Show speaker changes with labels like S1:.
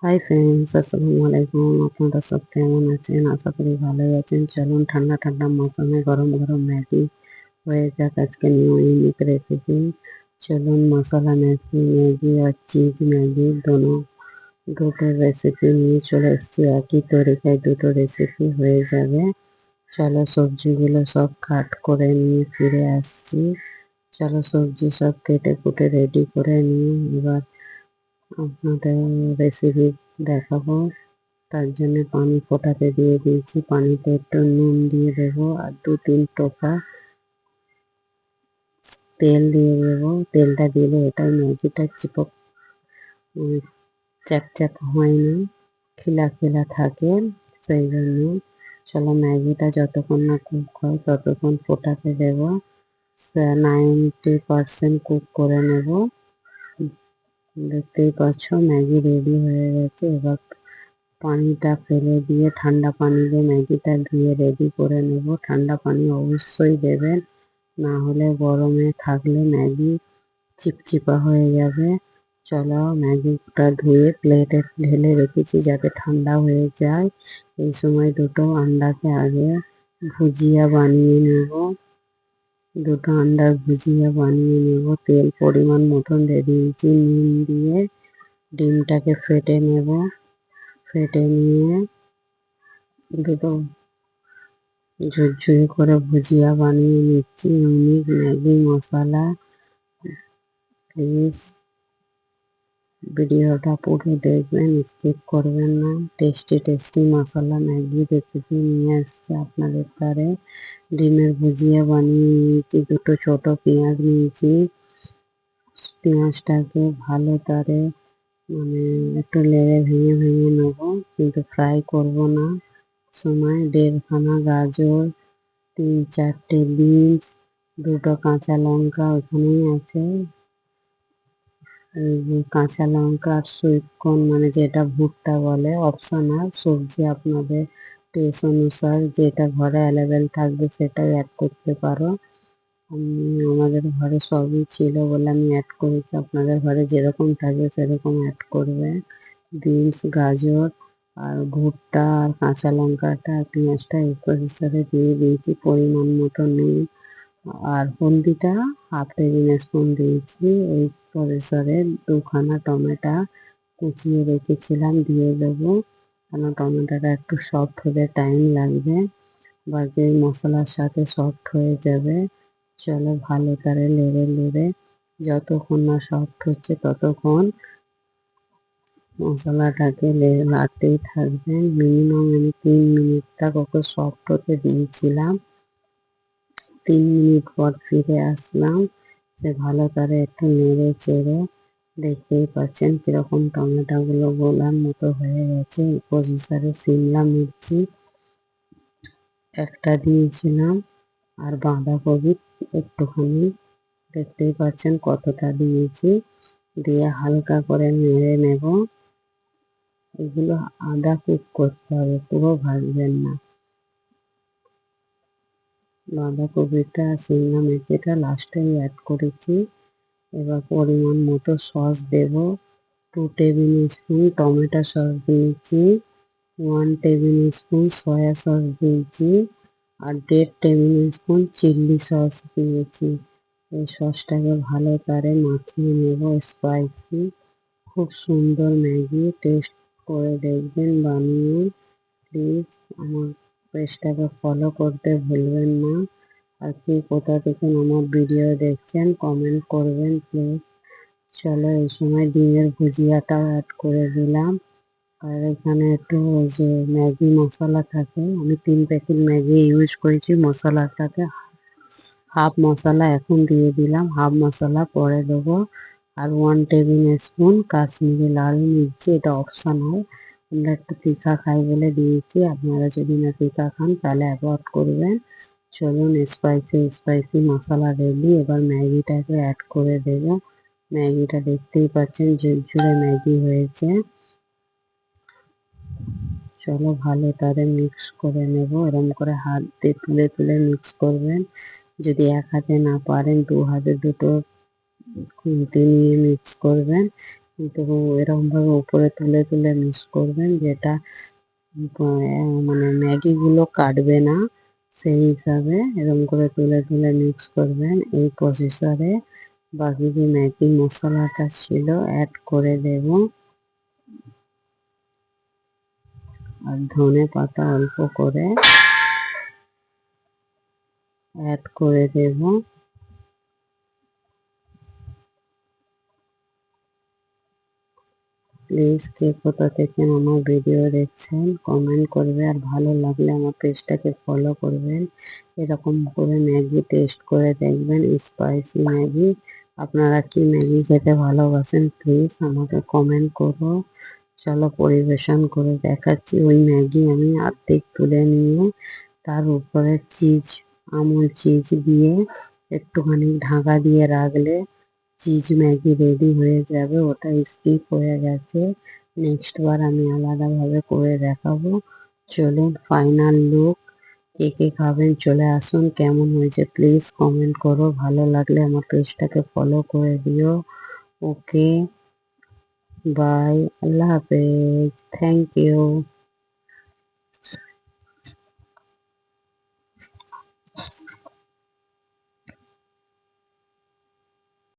S1: Hi friends, আসসালামু আলাইকুম। আপনারা সব কেমন আছেন? আশা করি ভালোই আছেন। চলুন ঠান্ডা ঠান্ডা মৌসুমে গরম গরম ম্যাগি হয়ে যাক আজকে নিউ ইউনিক রেসিপি। চলুন মশলা ম্যাগি আর চিজ ম্যাগি দুটো রেসিপি নিয়ে চলে এসেছি। একই তরিকায় দুটো রেসিপি হয়ে যাবে। চলো সবজিগুলো সব কাট করে নিয়ে ফিরে আসছি। চলো সবজি সব কেটে কুটে রেডি করে নিয়ে এবার আপনাদের রেসিপি দেখাবো। তার জন্য পানি ফোটাতে দিয়ে দিয়েছি। পানিতে একটু নুন দিয়ে দেবো আর 2-3 টোপা তেল দিয়ে দেবো। তেলটা দিলে এটাই ম্যাগিটা মানে চ্যাপ হয় না, খিলা খিলা থাকে। সেই জন্য চলো ম্যাগিটা যতক্ষণ না কুক হয় ততক্ষণ ফোটাতে দেবো। 90% কুক করে নেব। দেখতেই পাচ্ছ ম্যাগি রেডি হয়ে গেছে। এবার পানিটা ফেলে দিয়ে ঠান্ডা পানি দিয়ে ম্যাগিটা ধুয়ে রেডি করে নেব। ঠান্ডা পানি অবশ্যই দেবেন, না হলে গরমে থাকলে ম্যাগি চিপচিপা হয়ে যাবে। চলো ম্যাগিটা ধুয়ে প্লেটে ঢেলে রেখেছি যাতে ঠান্ডা হয়ে যায়। এই সময় দুটো আন্ডাকে আগে ভুজিয়া বানিয়ে নেব। দুটো আন্ডার ভুজিয়া বানিয়ে নেব। তেল পরিমাণ মতন দিয়ে দিয়েছি। নুন দিয়ে ডিমটাকে ফেটে নেব। ফেটে নিয়ে দুটো ঝুরঝুরে করে ভুজিয়া বানিয়ে নিচ্ছি। Unique Maggi masala. প্লিজ ভিডিওটা পুরো দেখবেন, স্কিপ করবেন না। টেস্টি টেস্টি মশলা ম্যাগি রেসিপি নিয়ে আসছে আপনাদের দ্বারে। ডিমের ভুজিয়া বানিয়ে নিয়েছি। দুটো ছোট পেঁয়াজ নিয়েছি। পেঁয়াজটাকে ভালো করে একটু লেড়ে ভেঙে ভেঙে নেবো, কিন্তু ফ্রাই করব না। সময় 1.5খানা গাজর, 3-4টে বিনস, দুটো কাঁচা লঙ্কা ওখানেই আছে। এই যে কাঁচা লঙ্কা আর সুইট কর্ন যেটা ভুট্টা বলে, অপশনাল। সবজি আপনাদের টেস্ট অনুসার যেটা ঘরে অ্যাভেলেবেল থাকবে সেটাই অ্যাড করতে পারো। আমাদের ঘরে সবই ছিল বলে আমি অ্যাড করেছি। আপনাদের ঘরে যেরকম থাকবে সেরকম অ্যাড করবে। বিনস, গাজর আর ভুট্টা আর কাঁচা লঙ্কাটা পেঁয়াজটা এই পরিসরে দিয়ে দিয়েছি। পরিমাণ মতো নুন আর হলদিটা 1/2 টেবিল স্পুন দিয়েছি। এই পরিসরে 2খানা টমেটো কুচিয়ে রেখেছিলাম দিয়ে দেবো, কেন টমেটোটা একটু সফট হতে টাইম লাগবে। বাকি মশলার সাথে সফট হয়ে যাবে। চলো ভালো করে নেড়ে নেড়ে যতক্ষণ না সফট হচ্ছে ততক্ষণ মশলাটাকে নাড়তেই থাকবেন। মিনিমাম আমি 3 মিনিট ওকে সফট হতে দিয়েছিলাম। 3 মিনিট পর ফিরে আসলাম। সে ভালো করে একটু নেড়ে চেড়ে দেখতেই পাচ্ছেন কিরকম টমেটোগুলো গোলার মতো হয়ে গেছে। এই পজিশনে সিমলা মির্চি একটা দিয়েছিলাম আর বাঁধাকপি একটুখানি, দেখতেই পাচ্ছেন কতটা দিয়েছি। দিয়ে হালকা করে নেড়ে নেব। এগুলো আদা কুক করতে হবে, পুরো ভাজবেন না। বাঁধাকপিটা সিমলা মির্চিটা লাস্টেই অ্যাড করেছি। এবার পরিমাণ মতো সস দেব। 2 টেবিল স্পুন টমেটো সস দিয়েছি। 1 টেবিল স্পুন সয়া সস দিয়েছি আর 1.5 টেবিল স্পুন চিলি সস দিয়েছি। এই সসটাকে ভালো করে মাখিয়ে নেব। স্পাইসি খুব সুন্দর ম্যাগি, টেস্ট করে দেখবেন বানিয়ে। প্লিজ আমার পেজটাকে ফলো করতে ভুলবেন না। আর কি কোথা থেকে আমার ভিডিও দেখছেন কমেন্ট করবেন প্লিজ। চলো এই সময় ডিমের ভুজিয়াটাও অ্যাড করে দিলাম। আর এখানে একটু ওই যে ম্যাগি মশলা থাকে, আমি 3 প্যাকেট ম্যাগি ইউজ করেছি। মশলাটাকে হাফ মশলা এখন দিয়ে দিলাম, হাফ মশলা পরে দেবো। আর 1 টেবিল স্পুন কাশ্মীরি লাল মির্চি, এটা অপশনাল। আমরা একটু তীখা খাই বলে দিয়েছি, আপনারা যদি না তীখা খান তাহলে অ্যাভয়েড করবেন। চলুন স্পাইসি স্পাইসি মশলা রেডি। এবার ম্যাগিটাকে অ্যাড করে দেব। ম্যাগিটা দেখতেই পাচ্ছেন ঝুরঝুরে ম্যাগি হয়েছে। চলো ভালো করে মিক্স করে নেব। এরম করে হাত দিয়ে তুলে তুলে মিক্স করবেন। যদি এক হাতে না পারেন 2 হাতে দুটো খুন্তি নিয়ে মিক্স করবেন। তো এরকম ভাবে উপরে তুলে তুলে মিক্স করবেন, যেটা মানে ম্যাগিগুলো কাটবে না, সেই হিসাবে এরকম করে তুলে তুলে মিক্স করবেন। এই প্রসেসরে বাকি যে ম্যাগি মশলাটা ছিল অ্যাড করে দেব, আর ধনে পাতা অল্প করে অ্যাড করে দেব। প্লিজ কে কোথা থেকে আমার ভিডিও দেখছেন কমেন্ট করবে, আর ভালো লাগলে আমার পেজটাকে ফলো করবেন। এরকম করে ম্যাগি টেস্ট করে দেখবেন, স্পাইসি ম্যাগি। আপনারা কি ম্যাগি খেতে ভালোবাসেন প্লিজ আমাকে কমেন্ট করো। চলো পরিবেশন করে দেখাচ্ছি। ওই ম্যাগি আমি অর্ধেক তুলে নিয়ে তার উপরে চিজ, আমুল চিজ দিয়ে একটুখানি ঢাকা দিয়ে রাখলে চিজ ম্যাগি রেডি হয়ে যাবে। ওটা স্কিপ হয়ে গেছে, নেক্সট বার আমি আলাদাভাবে করে দেখাবো। চলুন ফাইনাল লুক। কে কে খাবেন চলে আসুন। কেমন হয়েছে প্লিজ কমেন্ট করো, ভালো লাগলে আমার পেজটাকে ফলো করে দিও। ওকে, বাই, আল্লাহ হাফেজ, থ্যাংক ইউ।